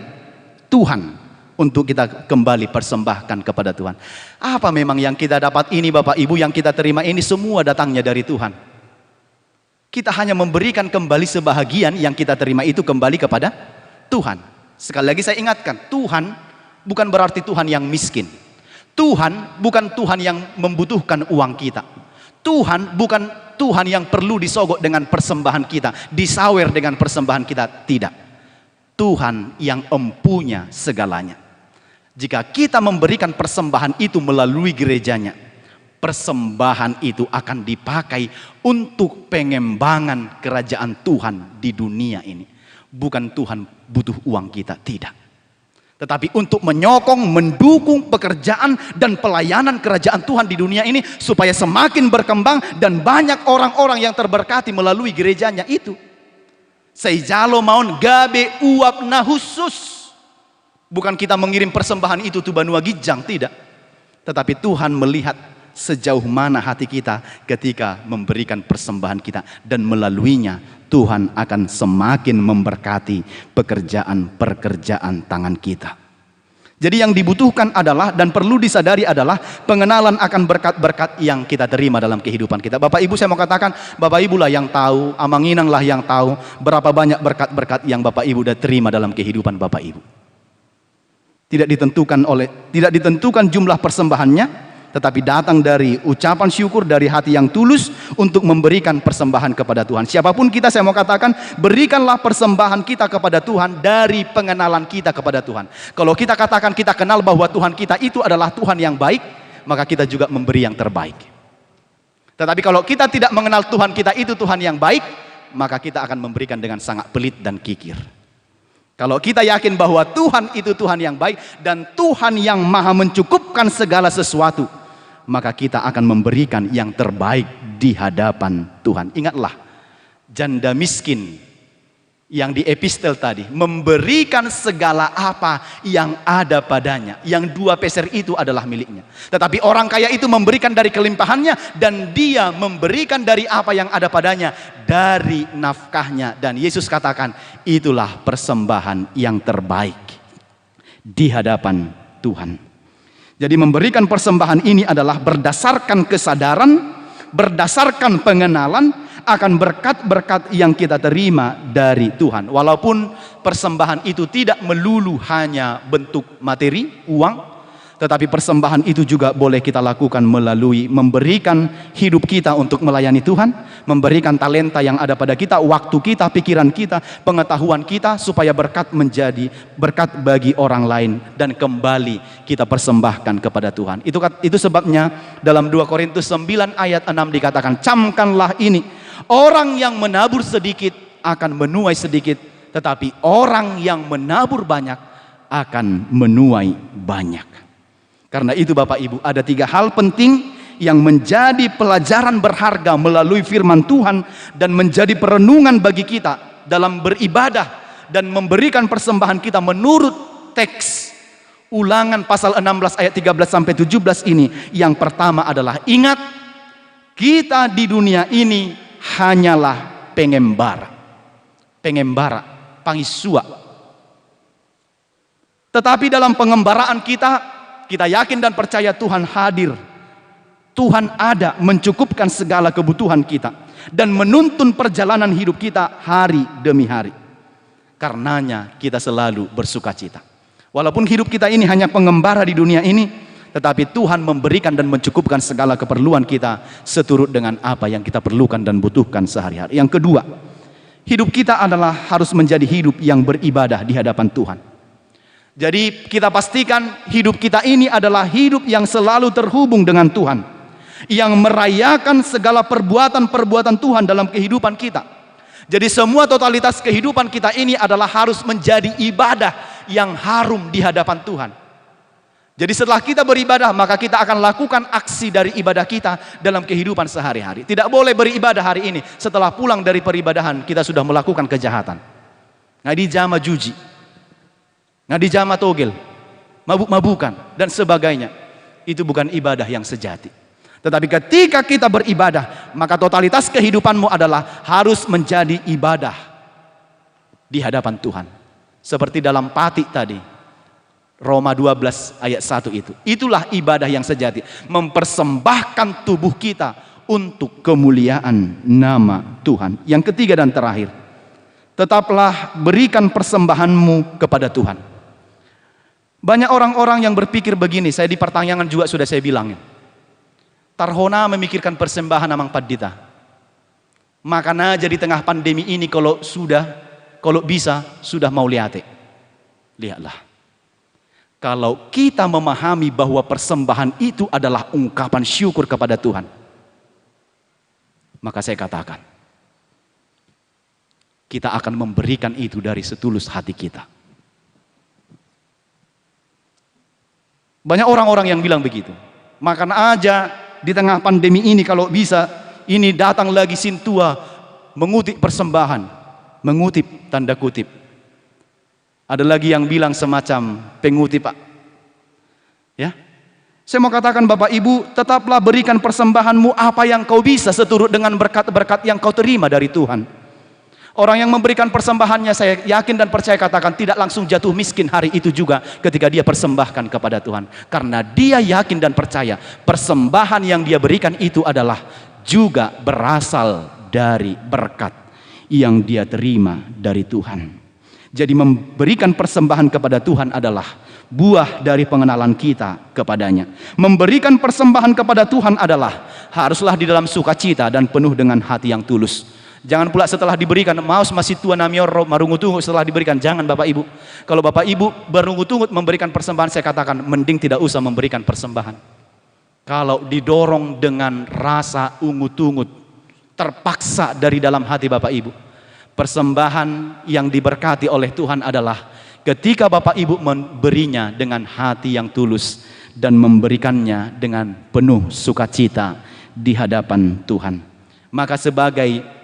E: Tuhan. Untuk kita kembali persembahkan kepada Tuhan. Apa memang yang kita dapat ini Bapak Ibu, yang kita terima ini semua datangnya dari Tuhan? Kita hanya memberikan kembali sebahagian yang kita terima itu kembali kepada Tuhan. Sekali lagi saya ingatkan, Tuhan bukan berarti Tuhan yang miskin. Tuhan bukan Tuhan yang membutuhkan uang kita. Tuhan bukan Tuhan yang perlu disogok dengan persembahan kita, disawer dengan persembahan kita. Tidak. Tuhan yang empunya segalanya. Jika kita memberikan persembahan itu melalui gerejanya, persembahan itu akan dipakai untuk pengembangan kerajaan Tuhan di dunia ini. Bukan Tuhan butuh uang kita, tidak. Tetapi untuk menyokong, mendukung pekerjaan dan pelayanan kerajaan Tuhan di dunia ini supaya semakin berkembang dan banyak orang-orang yang terberkati melalui gerejanya itu. Seijalo maun gabe uap na khusus. Bukan kita mengirim persembahan itu tu Banua Gijang, tidak. Tetapi Tuhan melihat sejauh mana hati kita ketika memberikan persembahan kita, dan melaluinya Tuhan akan semakin memberkati pekerjaan-pekerjaan tangan kita. Jadi yang dibutuhkan adalah dan perlu disadari adalah pengenalan akan berkat-berkat yang kita terima dalam kehidupan kita. Bapak Ibu, saya mau katakan, Bapak Ibu lah yang tahu, Amanginang lah yang tahu berapa banyak berkat-berkat yang Bapak Ibu sudah terima dalam kehidupan Bapak Ibu. Tidak ditentukan jumlah persembahannya, tetapi datang dari ucapan syukur dari hati yang tulus untuk memberikan persembahan kepada Tuhan. Siapapun kita, saya mau katakan, berikanlah persembahan kita kepada Tuhan dari pengenalan kita kepada Tuhan. Kalau kita katakan kita kenal bahwa Tuhan kita itu adalah Tuhan yang baik, maka kita juga memberi yang terbaik. Tetapi kalau kita tidak mengenal Tuhan kita itu Tuhan yang baik, maka kita akan memberikan dengan sangat pelit dan kikir. Kalau kita yakin bahwa Tuhan itu Tuhan yang baik dan Tuhan yang maha mencukupkan segala sesuatu, maka kita akan memberikan yang terbaik di hadapan Tuhan. Ingatlah, janda miskin yang di epistel tadi memberikan segala apa yang ada padanya, yang 2 peser itu adalah miliknya. Tetapi orang kaya itu memberikan dari kelimpahannya, dan dia memberikan dari apa yang ada padanya, dari nafkahnya. Dan Yesus katakan, itulah persembahan yang terbaik di hadapan Tuhan. Jadi memberikan persembahan ini adalah berdasarkan kesadaran, berdasarkan pengenalan akan berkat-berkat yang kita terima dari Tuhan. Walaupun persembahan itu tidak melulu hanya bentuk materi, uang, tetapi persembahan itu juga boleh kita lakukan melalui memberikan hidup kita untuk melayani Tuhan, memberikan talenta yang ada pada kita, waktu kita, pikiran kita, pengetahuan kita, supaya berkat menjadi berkat bagi orang lain dan kembali kita persembahkan kepada Tuhan. Itu sebabnya dalam 2 Korintus 9 ayat 6 dikatakan, camkanlah ini, orang yang menabur sedikit akan menuai sedikit, tetapi orang yang menabur banyak akan menuai banyak. Karena itu Bapak Ibu, ada 3 hal penting yang menjadi pelajaran berharga melalui firman Tuhan dan menjadi perenungan bagi kita dalam beribadah dan memberikan persembahan kita menurut teks Ulangan pasal 16 ayat 13 sampai 17 ini. Yang pertama adalah, ingat, kita di dunia ini hanyalah pengembara, pangisua. Tetapi dalam pengembaraan kita yakin dan percaya Tuhan hadir. Tuhan ada mencukupkan segala kebutuhan kita dan menuntun perjalanan hidup kita hari demi hari. Karenanya kita selalu bersukacita. Walaupun hidup kita ini hanya pengembara di dunia ini, tetapi Tuhan memberikan dan mencukupkan segala keperluan kita seturut dengan apa yang kita perlukan dan butuhkan sehari-hari. Yang kedua, hidup kita adalah harus menjadi hidup yang beribadah di hadapan Tuhan. Jadi kita pastikan hidup kita ini adalah hidup yang selalu terhubung dengan Tuhan, yang merayakan segala perbuatan-perbuatan Tuhan dalam kehidupan kita. Jadi semua totalitas kehidupan kita ini adalah harus menjadi ibadah yang harum di hadapan Tuhan. Jadi setelah kita beribadah, maka kita akan lakukan aksi dari ibadah kita dalam kehidupan sehari-hari. Tidak boleh beribadah hari ini, setelah pulang dari peribadahan kita sudah melakukan kejahatan, ngadi jama juji, ngadi jama togel, mabuk-mabukan dan sebagainya. Itu bukan ibadah yang sejati. Tetapi ketika kita beribadah, maka totalitas kehidupanmu adalah harus menjadi ibadah di hadapan Tuhan. Seperti dalam Pati tadi, Roma 12 ayat 1 itu. Itulah ibadah yang sejati, mempersembahkan tubuh kita untuk kemuliaan nama Tuhan. Yang ketiga dan terakhir, tetaplah berikan persembahanmu kepada Tuhan. Banyak orang-orang yang berpikir begini, saya di pertanyaan juga sudah saya bilang, tarhona memikirkan persembahan amang padita. Makanya jadi tengah pandemi ini kalau bisa sudah mau lihatlah. Kalau kita memahami bahwa persembahan itu adalah ungkapan syukur kepada Tuhan, maka saya katakan, kita akan memberikan itu dari setulus hati kita. Banyak orang-orang yang bilang begitu. Makanya aja di tengah pandemi ini kalau bisa, ini datang lagi Sintua mengutip persembahan, mengutip tanda kutip. Ada lagi yang bilang semacam pengutip, Pak. Ya, saya mau katakan Bapak Ibu, tetaplah berikan persembahanmu apa yang kau bisa seturut dengan berkat-berkat yang kau terima dari Tuhan. Orang yang memberikan persembahannya, saya yakin dan percaya katakan, tidak langsung jatuh miskin hari itu juga ketika dia persembahkan kepada Tuhan. Karena dia yakin dan percaya persembahan yang dia berikan itu adalah juga berasal dari berkat yang dia terima dari Tuhan. Jadi memberikan persembahan kepada Tuhan adalah buah dari pengenalan kita kepadanya. Memberikan persembahan kepada Tuhan adalah haruslah di dalam sukacita dan penuh dengan hati yang tulus. Jangan pula setelah diberikan, maus masih tua namior marungutungut setelah diberikan. Jangan Bapak Ibu. Kalau Bapak Ibu berungut-ungut memberikan persembahan, saya katakan mending tidak usah memberikan persembahan. Kalau didorong dengan rasa ungut-ungut, terpaksa dari dalam hati Bapak Ibu, persembahan yang diberkati oleh Tuhan adalah ketika Bapak Ibu memberinya dengan hati yang tulus dan memberikannya dengan penuh sukacita di hadapan Tuhan. Maka sebagai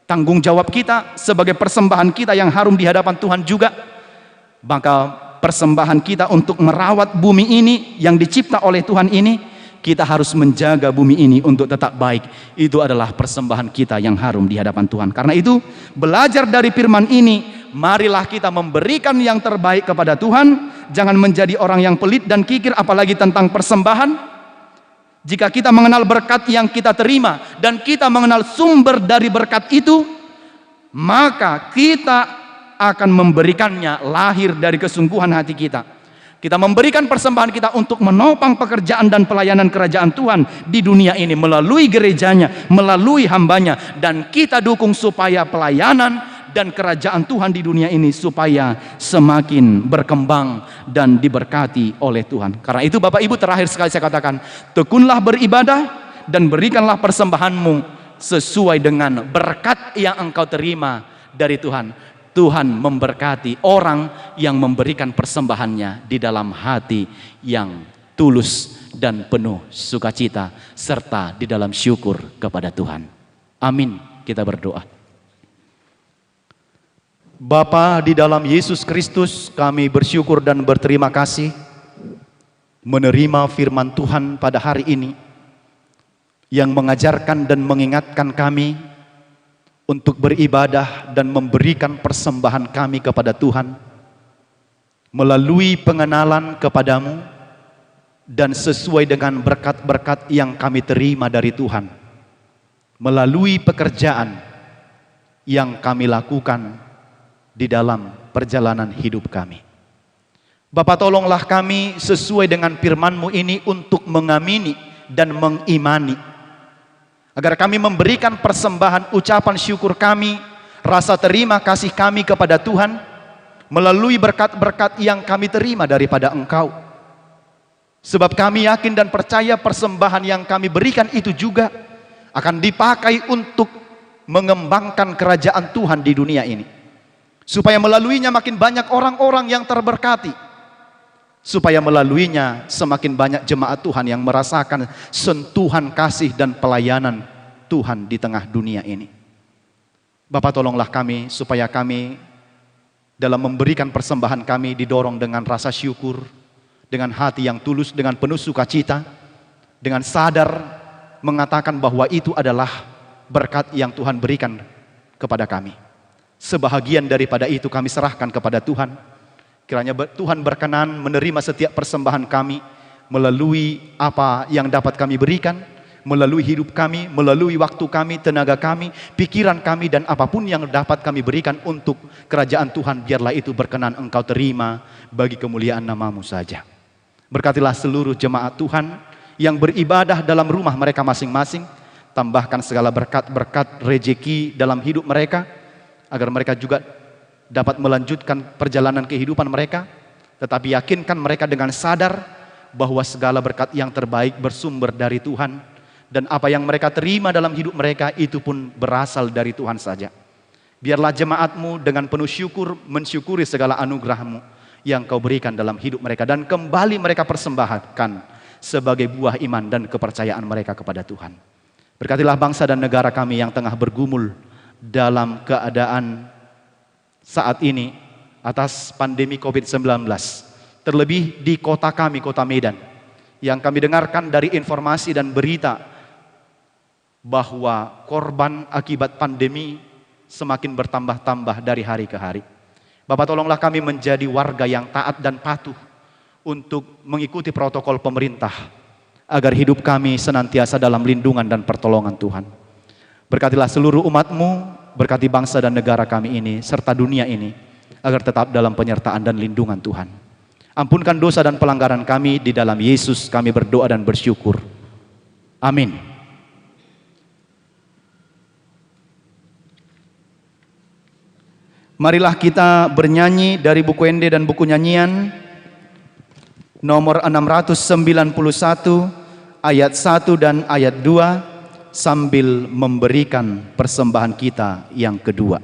E: tanggung jawab kita, sebagai persembahan kita yang harum di hadapan Tuhan juga, maka persembahan kita untuk merawat bumi ini yang dicipta oleh Tuhan ini, kita harus menjaga bumi ini untuk tetap baik. Itu adalah persembahan kita yang harum di hadapan Tuhan. Karena itu, belajar dari firman ini, marilah kita memberikan yang terbaik kepada Tuhan. Jangan menjadi orang yang pelit dan kikir, apalagi tentang persembahan. Jika kita mengenal berkat yang kita terima dan kita mengenal sumber dari berkat itu, maka kita akan memberikannya lahir dari kesungguhan hati kita. Kita memberikan persembahan kita untuk menopang pekerjaan dan pelayanan kerajaan Tuhan di dunia ini melalui gerejanya, melalui hambanya, dan kita dukung supaya pelayanan dan kerajaan Tuhan di dunia ini supaya semakin berkembang dan diberkati oleh Tuhan. Karena itu Bapak Ibu, terakhir sekali saya katakan, tekunlah beribadah dan berikanlah persembahanmu sesuai dengan berkat yang engkau terima dari Tuhan. Tuhan memberkati orang yang memberikan persembahannya di dalam hati yang tulus dan penuh sukacita serta di dalam syukur kepada Tuhan. Amin. Kita berdoa. Bapa di dalam Yesus Kristus, kami bersyukur dan berterima kasih menerima firman Tuhan pada hari ini yang mengajarkan dan mengingatkan kami untuk beribadah dan memberikan persembahan kami kepada Tuhan melalui pengenalan kepadamu dan sesuai dengan berkat-berkat yang kami terima dari Tuhan melalui pekerjaan yang kami lakukan di dalam perjalanan hidup kami. Bapa, tolonglah kami sesuai dengan firman-Mu ini untuk mengamini dan mengimani, agar kami memberikan persembahan ucapan syukur kami, rasa terima kasih kami kepada Tuhan melalui berkat-berkat yang kami terima daripada Engkau. Sebab kami yakin dan percaya persembahan yang kami berikan itu juga akan dipakai untuk mengembangkan kerajaan Tuhan di dunia ini. Supaya melaluinya makin banyak orang-orang yang terberkati. Supaya melaluinya semakin banyak jemaat Tuhan yang merasakan sentuhan kasih dan pelayanan Tuhan di tengah dunia ini. Bapa, tolonglah kami supaya kami dalam memberikan persembahan kami didorong dengan rasa syukur, dengan hati yang tulus, dengan penuh sukacita, dengan sadar mengatakan bahwa itu adalah berkat yang Tuhan berikan kepada kami. Sebahagian daripada itu kami serahkan kepada Tuhan. Kiranya Tuhan berkenan menerima setiap persembahan kami melalui apa yang dapat kami berikan, melalui hidup kami, melalui waktu kami, tenaga kami, pikiran kami, dan apapun yang dapat kami berikan untuk kerajaan Tuhan, biarlah itu berkenan Engkau terima bagi kemuliaan nama-Mu saja. Berkatilah seluruh jemaat Tuhan yang beribadah dalam rumah mereka masing-masing, tambahkan segala berkat-berkat rejeki dalam hidup mereka, agar mereka juga dapat melanjutkan perjalanan kehidupan mereka, tetapi yakinkan mereka dengan sadar bahwa segala berkat yang terbaik bersumber dari Tuhan, dan apa yang mereka terima dalam hidup mereka itu pun berasal dari Tuhan saja. Biarlah jemaat-Mu dengan penuh syukur mensyukuri segala anugerah-Mu yang Kau berikan dalam hidup mereka, dan kembali mereka persembahkan sebagai buah iman dan kepercayaan mereka kepada Tuhan. Berkatilah bangsa dan negara kami yang tengah bergumul dalam keadaan saat ini atas pandemi COVID-19. Terlebih di kota kami, kota Medan, yang kami dengarkan dari informasi dan berita bahwa korban akibat pandemi semakin bertambah-tambah dari hari ke hari. Bapak, tolonglah kami menjadi warga yang taat dan patuh untuk mengikuti protokol pemerintah, agar hidup kami senantiasa dalam lindungan dan pertolongan Tuhan. Berkatilah seluruh umat-Mu, berkati bangsa dan negara kami ini, serta dunia ini, agar tetap dalam penyertaan dan lindungan Tuhan. Ampunkan dosa dan pelanggaran kami, di dalam Yesus kami berdoa dan bersyukur. Amin. Marilah kita bernyanyi dari buku Ende dan buku nyanyian nomor 691, ayat 1 dan ayat 2, sambil memberikan persembahan kita yang kedua.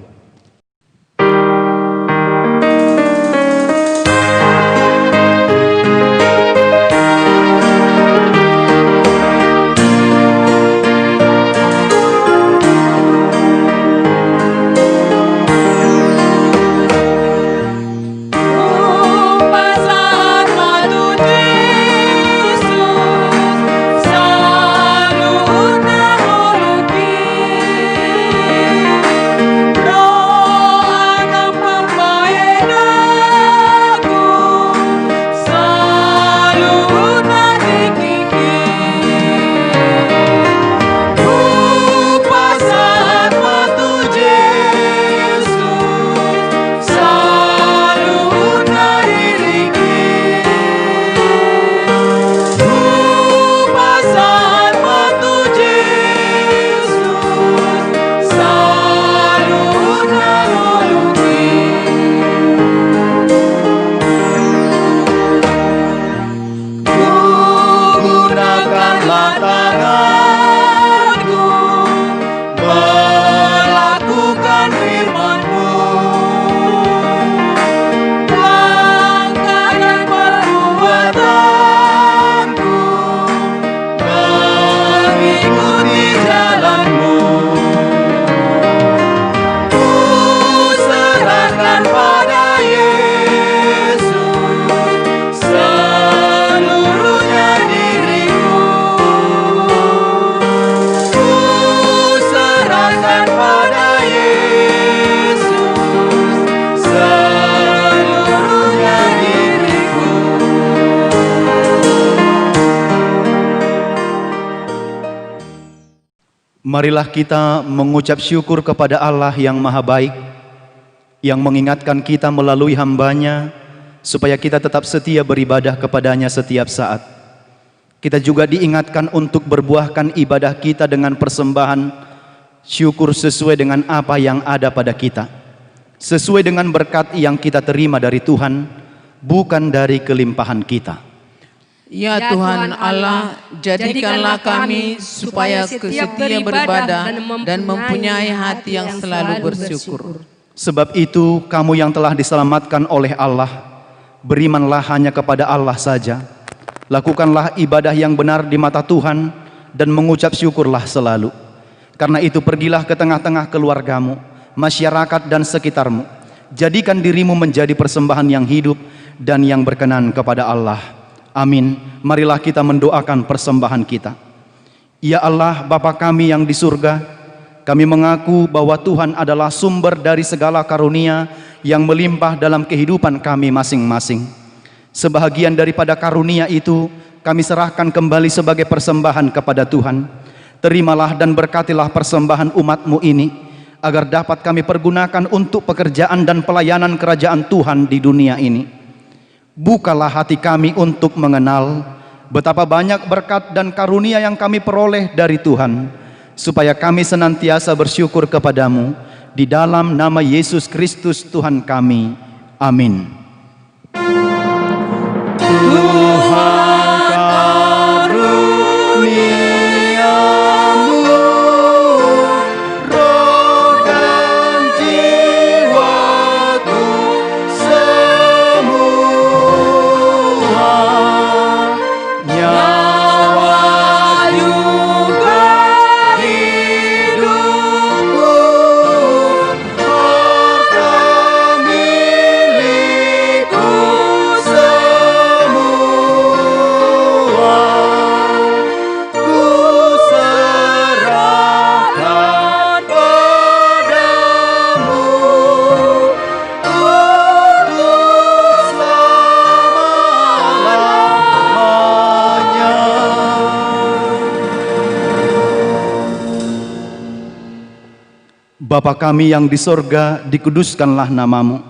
E: Marilah kita mengucap syukur kepada Allah yang Maha Baik, yang mengingatkan kita melalui hamba-Nya, supaya kita tetap setia beribadah kepada-Nya setiap saat. Kita juga diingatkan untuk berbuahkan ibadah kita dengan persembahan syukur sesuai dengan apa yang ada pada kita, sesuai dengan berkat yang kita terima dari Tuhan, bukan dari kelimpahan kita.
C: Ya Tuhan Allah, jadikanlah kami supaya setia beribadah dan mempunyai hati yang selalu bersyukur.
E: Sebab itu kamu yang telah diselamatkan oleh Allah, berimanlah hanya kepada Allah saja. Lakukanlah ibadah yang benar di mata Tuhan dan mengucap syukurlah selalu. Karena itu pergilah ke tengah-tengah keluargamu, masyarakat dan sekitarmu. Jadikan dirimu menjadi persembahan yang hidup dan yang berkenan kepada Allah. Amin. Marilah kita mendoakan persembahan kita. Ya Allah, Bapa kami yang di surga, kami mengaku bahwa Tuhan adalah sumber dari segala karunia yang melimpah dalam kehidupan kami masing-masing. Sebahagian daripada karunia itu kami serahkan kembali sebagai persembahan kepada Tuhan. terimalah dan berkatilah persembahan umat-Mu ini, agar dapat kami pergunakan untuk pekerjaan dan pelayanan kerajaan Tuhan di dunia ini. Bukalah hati kami untuk mengenal betapa banyak berkat dan karunia yang kami peroleh dari Tuhan, supaya kami senantiasa bersyukur kepadamu, di dalam nama Yesus Kristus Tuhan kami. Amin. Tuhan karuniamu, roh dan jiwaku semua, nyawa juga hidupku, harta milikku semua, ku serahkan padamu untuk selama-lamanya. Bapa kami yang di sorga, dikuduskanlah namamu.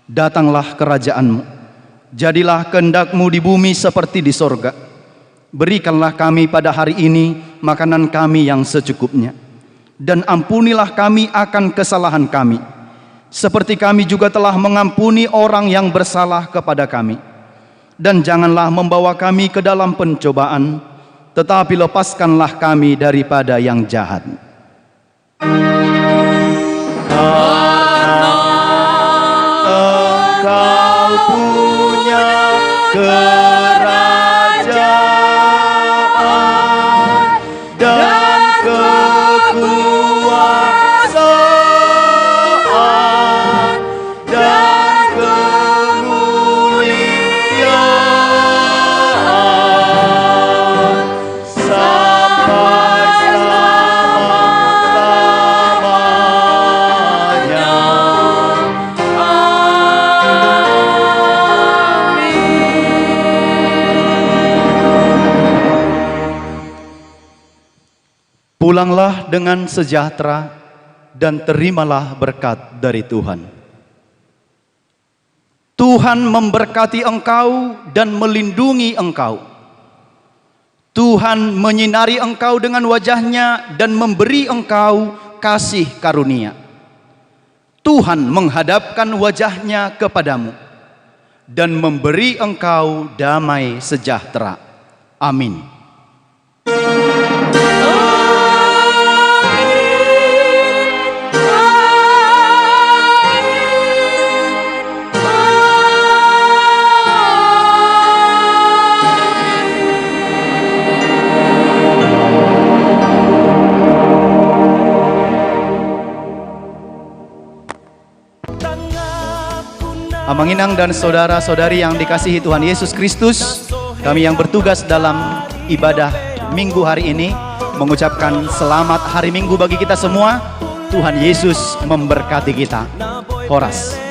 E: Datanglah kerajaanmu. Jadilah kehendak-Mu di bumi seperti di sorga. Berikanlah kami pada hari ini makanan kami yang secukupnya. Dan ampunilah kami akan kesalahan kami, seperti kami juga telah mengampuni orang yang bersalah kepada kami. Dan janganlah membawa kami ke dalam pencobaan, tetapi lepaskanlah kami daripada yang jahat. Engkau punya kerajaan dan kekuasaan dan kemuliaan sampai selama-lamanya. Pulanglah dengan sejahtera dan terimalah berkat dari Tuhan. Tuhan memberkati engkau dan melindungi engkau. Tuhan menyinari engkau dengan wajahnya dan memberi engkau kasih karunia. Tuhan menghadapkan wajahnya kepadamu dan memberi engkau damai sejahtera. Amin. Amanginang dan saudara-saudari yang dikasihi Tuhan Yesus Kristus, kami yang bertugas dalam ibadah Minggu hari ini mengucapkan selamat hari Minggu bagi kita semua. Tuhan Yesus memberkati kita. Horas.